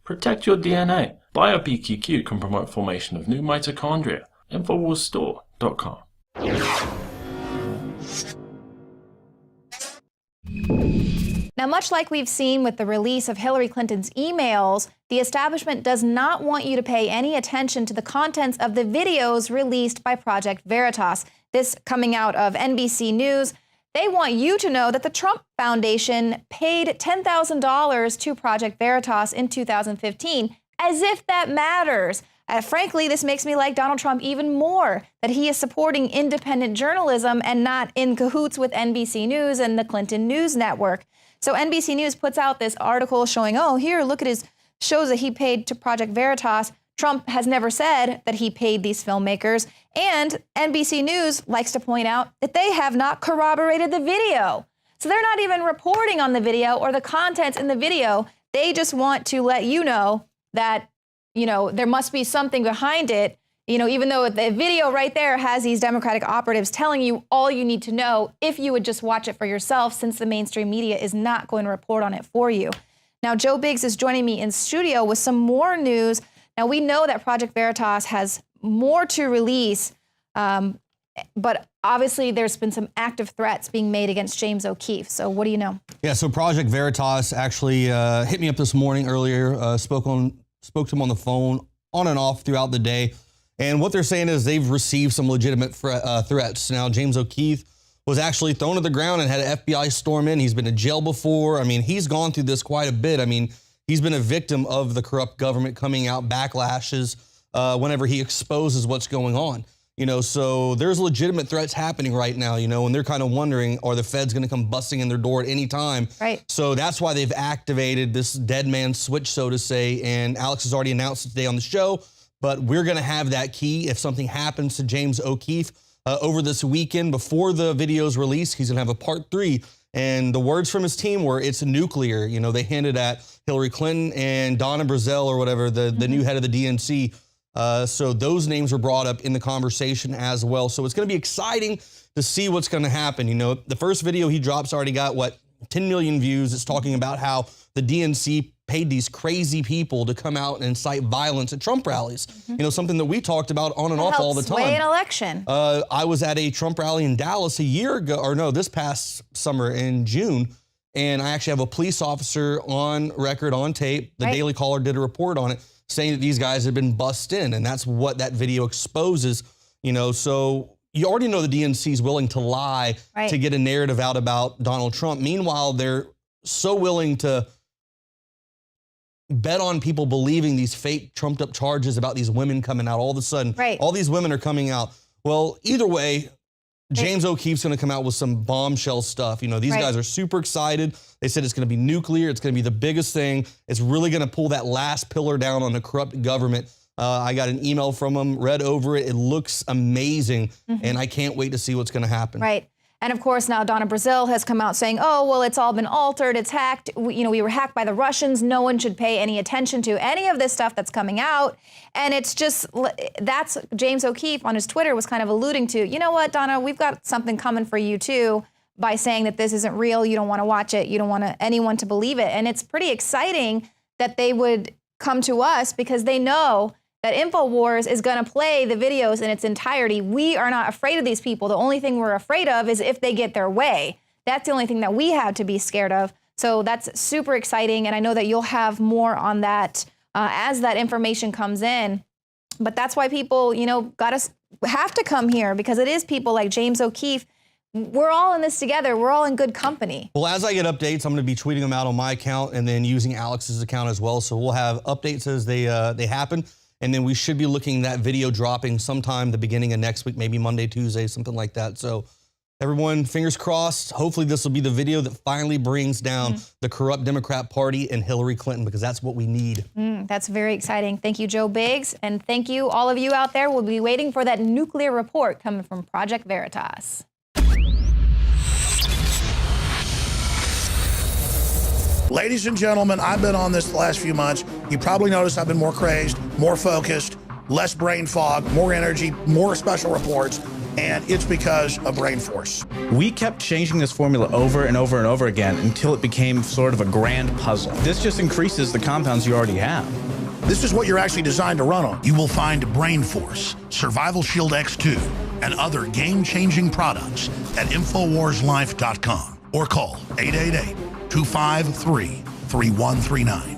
Protect your DNA. BioPQQ can promote formation of new mitochondria. Infowarsstore.com. Now, much like we've seen with the release of Hillary Clinton's emails, the establishment does not want you to pay any attention to the contents of the videos released by Project Veritas. This coming out of NBC News. They want you to know that the Trump Foundation paid $10,000 to Project Veritas in 2015, as if that matters. Frankly, this makes me like Donald Trump even more, that he is supporting independent journalism and not in cahoots with NBC News and the Clinton News Network. So NBC News puts out this article showing, oh, here, look at his shows that he paid to Project Veritas. Trump has never said that he paid these filmmakers. And NBC News likes to point out that they have not corroborated the video. So they're not even reporting on the video or the contents in the video. They just want to let you know that, you know, there must be something behind it. You know, even though the video right there has these Democratic operatives telling you all you need to know if you would just watch it for yourself, since the mainstream media is not going to report on it for you. Now, Joe Biggs is joining me in studio with some more news. Now, we know that Project Veritas has more to release, but obviously there's been some active threats being made against James O'Keefe. So what do you know? Yeah, so Project Veritas actually hit me up this morning earlier, spoke to him on the phone on and off throughout the day. And what they're saying is they've received some legitimate threats. Now, James O'Keefe was actually thrown to the ground and had an FBI storm in. He's been to jail before. I mean, he's gone through this quite a bit. I mean, he's been a victim of the corrupt government coming out backlashes whenever he exposes what's going on. You know, so there's legitimate threats happening right now, you know, and they're kind of wondering, are the feds going to come busting in their door at any time? Right. So that's why they've activated this dead man switch, so to say. And Alex has already announced it today on the show, but we're going to have that key if something happens to James O'Keefe over this weekend. Before the video's released, he's going to have a part 3. And the words from his team were, it's nuclear. You know, they hinted at Hillary Clinton and Donna Brazile or whatever, the new head of the DNC. So those names were brought up in the conversation as well. So it's going to be exciting to see what's going to happen. You know, the first video he drops already got, 10 million views. It's talking about how the DNC paid these crazy people to come out and incite violence at Trump rallies. You know, something that we talked about on and off all the time. Sway an election. I was at a Trump rally in Dallas a year ago, or no, this past summer in June. And I actually have a police officer on record, on tape. The Daily Caller did a report on it, saying that these guys had been bussed in, and that's what that video exposes, you know. So you already know the DNC is willing to lie to get a narrative out about Donald Trump. Meanwhile, they're so willing to bet on people believing these fake trumped up charges about these women coming out all of a sudden. All these women are coming out. Well, either way, James O'Keefe's going to come out with some bombshell stuff. You know, these guys are super excited. They said it's going to be nuclear. It's going to be the biggest thing. It's really going to pull that last pillar down on the corrupt government. I got an email from them, read over it. It looks amazing, and I can't wait to see what's going to happen. And of course, now Donna Brazile has come out saying, oh, well, it's all been altered. It's hacked. We were hacked by the Russians. No one should pay any attention to any of this stuff that's coming out. And it's just, that's James O'Keefe on his Twitter was kind of alluding to, you know what, Donna, we've got something coming for you, too, by saying that this isn't real. You don't want to watch it. You don't want anyone to believe it. And it's pretty exciting that they would come to us because they know that Infowars is going to play the videos in its entirety. We are not afraid of these people. The only thing we're afraid of is if they get their way. That's the only thing that we have to be scared of. So that's super exciting. And I know that you'll have more on that as that information comes in. But that's why people, you know, have to come here, because it is people like James O'Keefe. We're all in this together. We're all in good company. Well, as I get updates, I'm going to be tweeting them out on my account and then using Alex's account as well. So we'll have updates as they happen. And then we should be looking at that video dropping sometime the beginning of next week, maybe Monday, Tuesday, something like that. So everyone, fingers crossed. Hopefully this will be the video that finally brings down the corrupt Democrat Party and Hillary Clinton, because that's what we need. That's very exciting. Thank you, Joe Biggs. And thank you, all of you out there. We'll be waiting for that nuclear report coming from Project Veritas. Ladies and gentlemen, I've been on this the last few months. You probably noticed I've been more crazed, more focused, less brain fog, more energy, more special reports. and it's because of Brain Force. We kept changing this formula over and over and over again until it became sort of a grand puzzle. This just increases the compounds you already have. This is what you're actually designed to run on. You will find Brain Force, Survival Shield X2, and other game-changing products at InfoWarsLife.com or call 888-253-3139.